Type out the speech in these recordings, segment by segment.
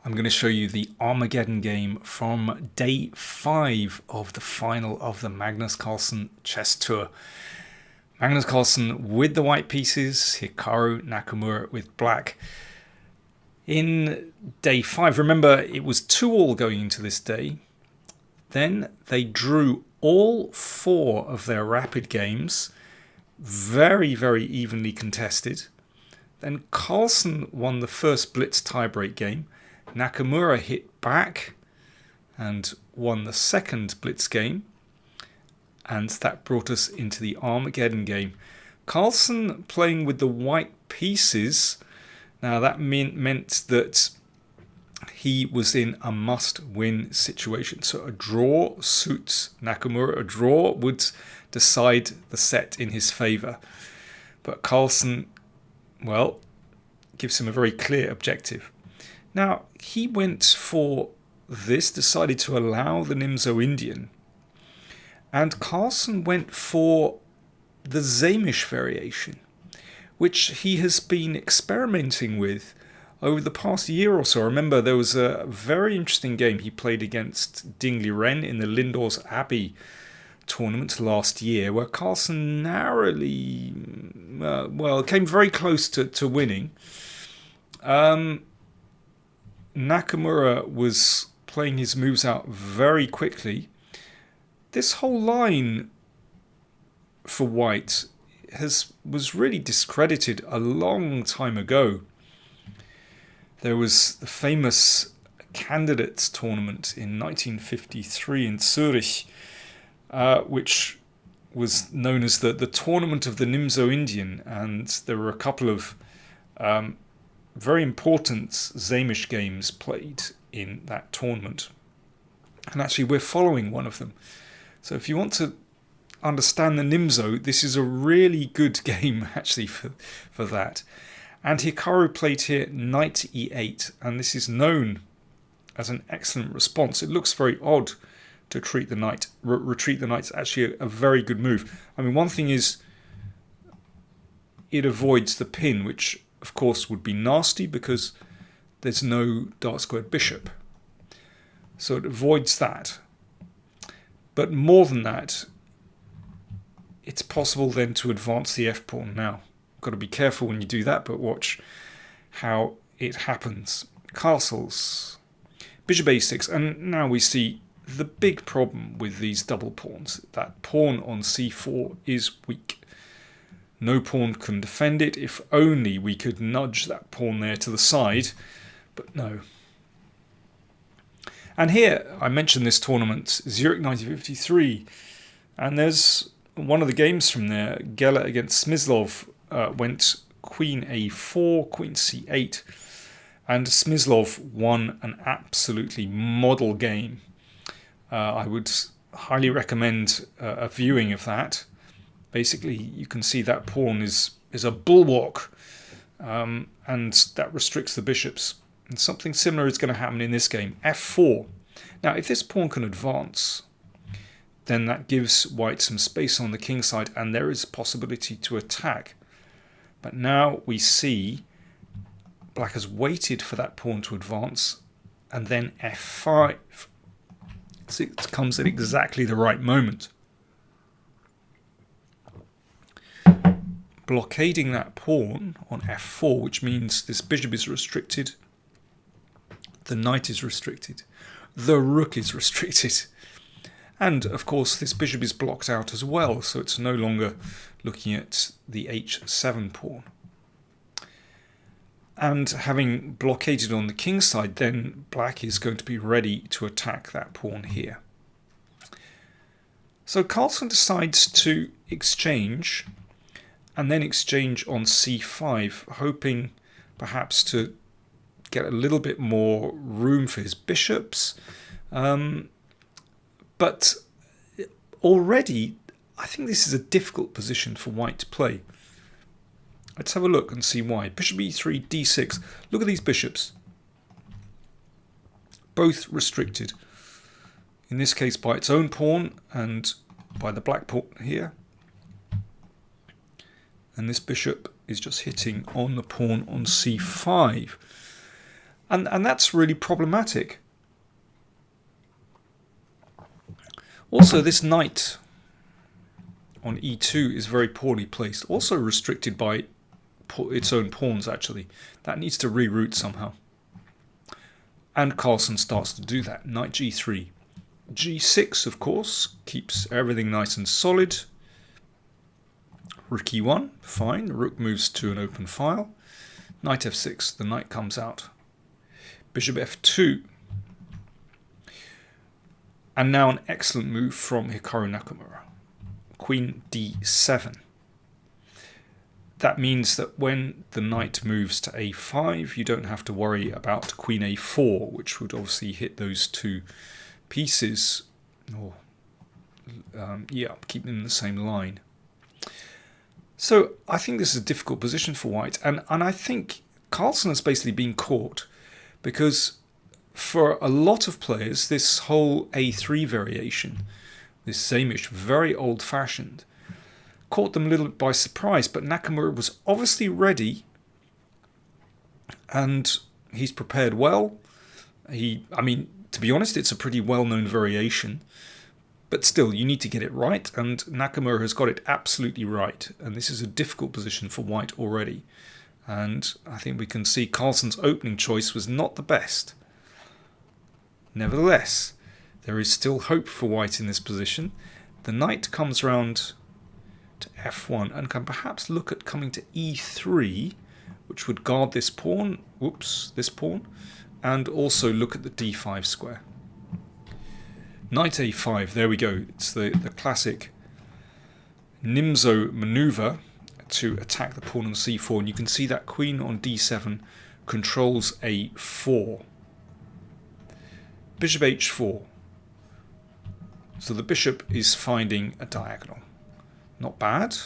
I'm going to show you the Armageddon game from day 5 of the final of the Magnus Carlsen chess tour. Magnus Carlsen with the white pieces, Hikaru Nakamura with black. In day 5, remember it was 2-2 going into this day. Then they drew all 4 of their rapid games, very, very evenly contested. Then Carlsen won the first blitz tiebreak game. Nakamura hit back and won the second blitz game, and that brought us into the Armageddon game. Carlsen playing with the white pieces. Now that meant that he was in a must-win situation. So a draw suits Nakamura. A draw would decide the set in his favour. But Carlsen, well, gives him a very clear objective. Now, he went for this, decided to allow the Nimzo-Indian. And Carlsen went for the Zamish variation, which he has been experimenting with over the past year or so. I remember there was a very interesting game he played against Dingley Ren in the Lindors Abbey tournament last year, where Carlsen narrowly, came very close to winning. Nakamura was playing his moves out very quickly. This whole line for white was really discredited a long time ago. There was the famous Candidates tournament in 1953 in Zurich, which was known as the Tournament of the Nimzo-Indian, and there were a couple of very important Zamish games played in that tournament. And actually we're following one of them. So if you want to understand the Nimzo, this is a really good game actually for that. And Hikaru played here knight e8, and this is known as an excellent response. It looks very odd to retreat the knight. It's actually a very good move. I mean, one thing is it avoids the pin, which of course would be nasty because there's no dark squared bishop. So it avoids that. But more than that, it's possible then to advance the f-pawn. Now, got to be careful when you do that, but watch how it happens. Castles, bishop a6, and now we see the big problem with these double pawns. That pawn on c4 is weak. No pawn can defend it. If only we could nudge that pawn there to the side, but no. And here, I mentioned this tournament, Zurich 1953, and there's one of the games from there, Geller against Smyslov, went queen a4, queen c8, and Smyslov won an absolutely model game. I would highly recommend a viewing of that. Basically, you can see that pawn is a bulwark, and that restricts the bishops. And something similar is going to happen in this game. f4. Now, if this pawn can advance, then that gives white some space on the king side, and there is a possibility to attack. But now we see black has waited for that pawn to advance, and then f5. So it comes at exactly the right moment. Blockading that pawn on f4, which means this bishop is restricted, the knight is restricted, the rook is restricted, and of course this bishop is blocked out as well, so it's no longer looking at the h7 pawn. And having blockaded on the king side, then black is going to be ready to attack that pawn here. So Carlsen decides to exchange, and then exchange on c5, hoping perhaps to get a little bit more room for his bishops. But already, I think this is a difficult position for white to play. Let's have a look and see why. Bishop e3, d6. Look at these bishops. Both restricted. In this case by its own pawn and by the black pawn here. And this bishop is just hitting on the pawn on c5. And that's really problematic. Also, this knight on e2 is very poorly placed, also restricted by its own pawns actually. That needs to reroute somehow. And Carlsen starts to do that. Knight g3. g6, of course, keeps everything nice and solid. Rook e1, fine. Rook moves to an open file. Knight f6, the knight comes out. Bishop f2. And now an excellent move from Hikaru Nakamura. Queen d7. That means that when the knight moves to a5, you don't have to worry about queen a4, which would obviously hit those two pieces. Or, keep them in the same line. So I think this is a difficult position for white. And I think Carlsen has basically been caught because for a lot of players, this whole a3 variation, this same-ish, very old-fashioned, caught them a little bit by surprise. But Nakamura was obviously ready, and he's prepared well. I mean, to be honest, it's a pretty well-known variation, but still, you need to get it right, and Nakamura has got it absolutely right. And this is a difficult position for white already. And I think we can see Carlsen's opening choice was not the best. Nevertheless, there is still hope for white in this position. The knight comes round to f1 and can perhaps look at coming to e3, which would guard this pawn, this pawn, and also look at the d5 square. Knight a5, there we go. It's the classic Nimzo maneuver to attack the pawn on c4, and you can see that queen on d7 controls a4. Bishop h4. So the bishop is finding a diagonal. Not bad.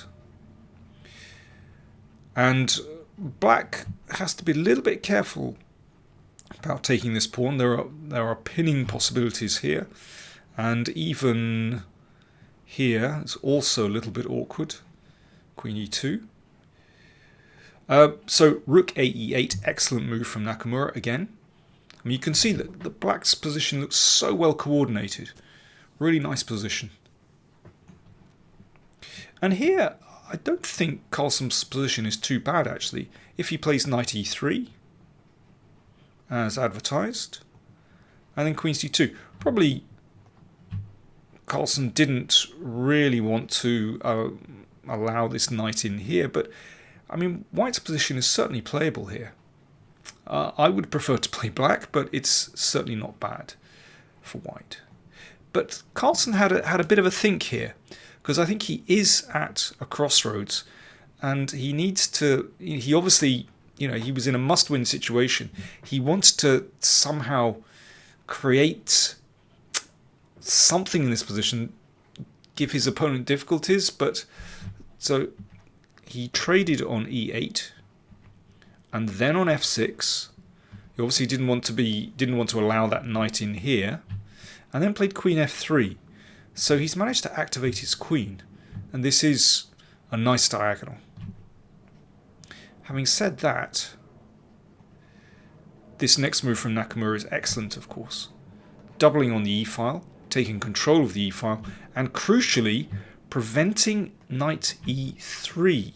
And black has to be a little bit careful about taking this pawn. There are pinning possibilities here. And even here it's also a little bit awkward. Queen e2. So rook a e8, excellent move from Nakamura again. I mean, you can see that the black's position looks so well coordinated. Really nice position. And here, I don't think Carlsen's position is too bad actually. If he plays knight e3, as advertised, and then queen c2. Probably Carlsen didn't really want to allow this knight in here, but I mean, white's position is certainly playable here. I would prefer to play black, but it's certainly not bad for white. But Carlsen had a bit of a think here, because I think he is at a crossroads, and he needs to. He obviously, he was in a must-win situation. He wants to somehow create something in this position, give his opponent difficulties. But so he traded on e8. And then on f6, he obviously didn't want to allow that knight in here, and then played queen f3. So he's managed to activate his queen, and this is a nice diagonal. Having said that, this next move from Nakamura is excellent, of course. Doubling on the e-file, taking control of the e-file, and crucially, preventing knight e3.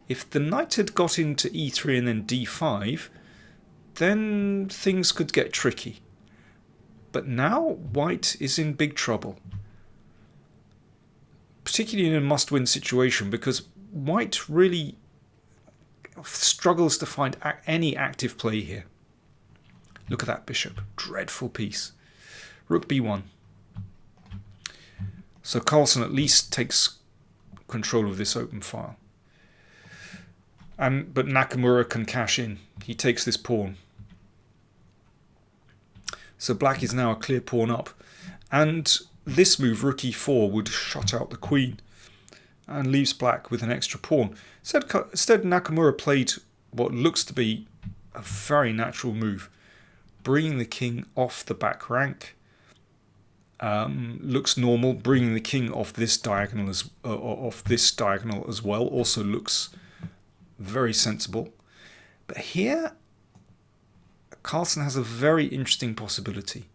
If the knight had got into e3 and then d5, then things could get tricky. But now white is in big trouble. Particularly in a must-win situation, because white really struggles to find any active play here. Look at that bishop. Dreadful piece. Rook b1. So Carlsen at least takes control of this open file. But Nakamura can cash in. He takes this pawn. So black is now a clear pawn up. And this move, rook e4, would shut out the queen and leaves black with an extra pawn. Instead, Nakamura played what looks to be a very natural move, bringing the king off the back rank. Looks normal. Bringing the king off this diagonal as well also looks very sensible. But here, Carlsen has a very interesting possibility.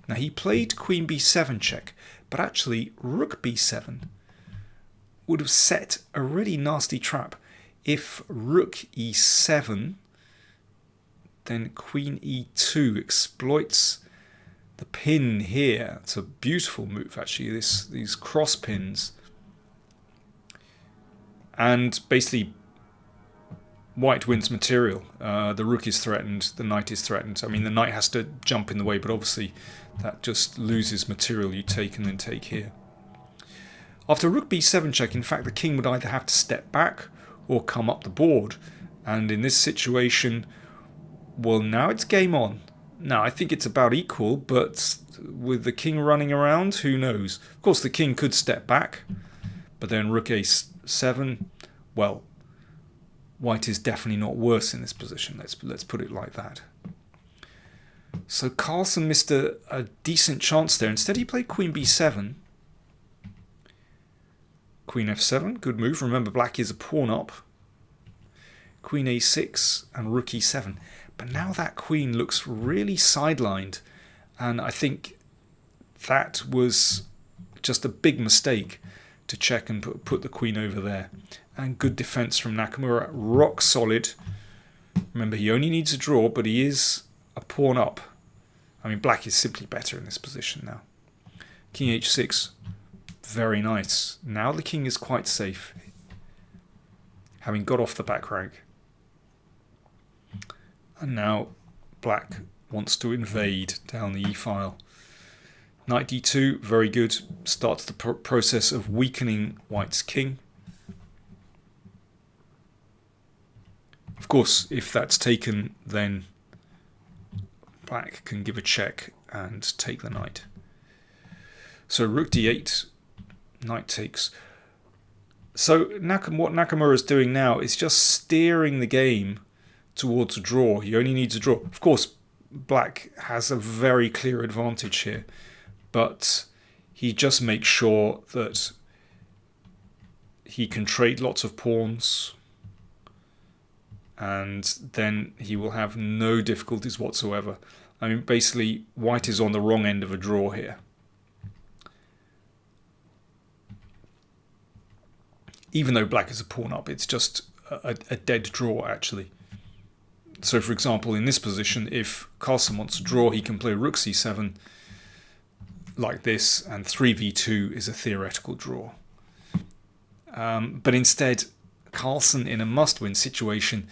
Now, he played Queen b7 check, but actually Rook b7 would have set a really nasty trap. If Rook e7, then Queen e2 exploits the pin here. It's a beautiful move, actually, these cross pins. And basically, white wins material. The rook is threatened, the knight is threatened. I mean, the knight has to jump in the way, but obviously that just loses material you take and then take here. After Rook b7 check, in fact, the king would either have to step back or come up the board. And in this situation, well, now it's game on. Now, I think it's about equal, but with the king running around, who knows? Of course, the king could step back, but then Rook a7, well, white is definitely not worse in this position. Let's put it like that. So Carlsen missed a decent chance there. Instead, he played Queen b7. Queen f7, good move. Remember, black is a pawn up. Queen a6 and Rook e7. But now that queen looks really sidelined. And I think that was just a big mistake to check and put the queen over there. And good defense from Nakamura. Rock solid. Remember, he only needs a draw, but he is a pawn up. I mean, black is simply better in this position now. King h6. Very nice. Now the king is quite safe, having got off the back rank. And now black wants to invade down the e-file. Knight d2, very good. Starts the process of weakening white's king. Of course, if that's taken, then black can give a check and take the knight. So Rook d8. Knight takes. So what Nakamura is doing now is just steering the game towards a draw. He only needs a draw. Of course, black has a very clear advantage here, but he just makes sure that he can trade lots of pawns, and then he will have no difficulties whatsoever. I mean, basically, white is on the wrong end of a draw here. Even though black is a pawn up, it's just a dead draw, actually. So, for example, in this position, if Carlsen wants to draw, he can play Rook c7 like this, and 3v2 is a theoretical draw. But instead, Carlsen, in a must-win situation,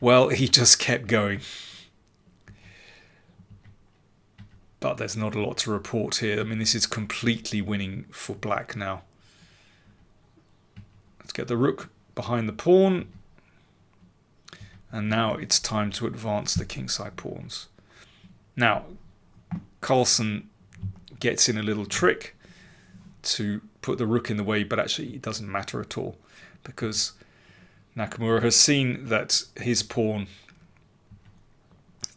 well, he just kept going. But there's not a lot to report here. I mean, this is completely winning for black now. Let's get the rook behind the pawn. And now it's time to advance the kingside pawns. Now, Carlsen gets in a little trick to put the rook in the way, but actually it doesn't matter at all, because Nakamura has seen that his pawn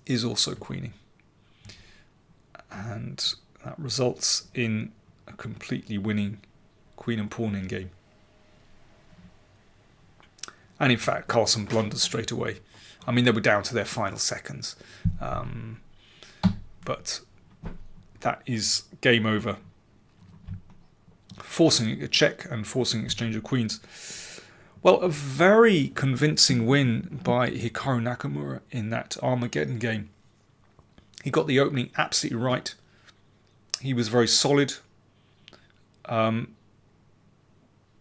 is also queening. And that results in a completely winning queen and pawn in game. And in fact, Carlsen blunders straight away. I mean, they were down to their final seconds. But that is game over. Forcing a check and forcing exchange of queens. Well, a very convincing win by Hikaru Nakamura in that Armageddon game. He got the opening absolutely right. He was very solid.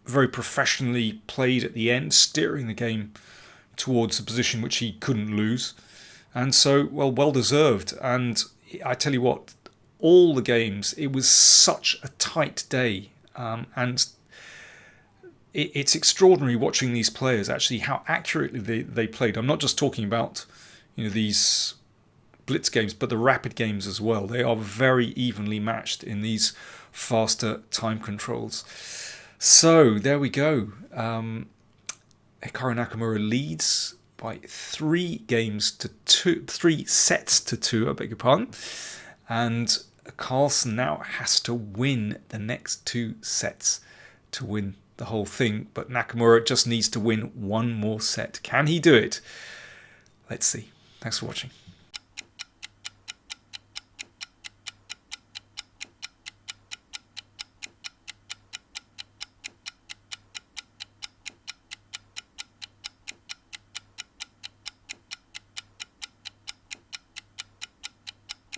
Very professionally played at the end, steering the game towards a position which he couldn't lose. And so, well deserved. And I tell you what, all the games, it was such a tight day. And it's extraordinary watching these players, actually, how accurately they played. I'm not just talking about, these blitz games, but the rapid games as well. They are very evenly matched in these faster time controls. So there we go. Hikaru Nakamura leads by 3 sets to 2, I beg your pardon. And Carlsen now has to win the next 2 sets to win the whole thing. But Nakamura just needs to win one more set. Can he do it? Let's see. Thanks for watching.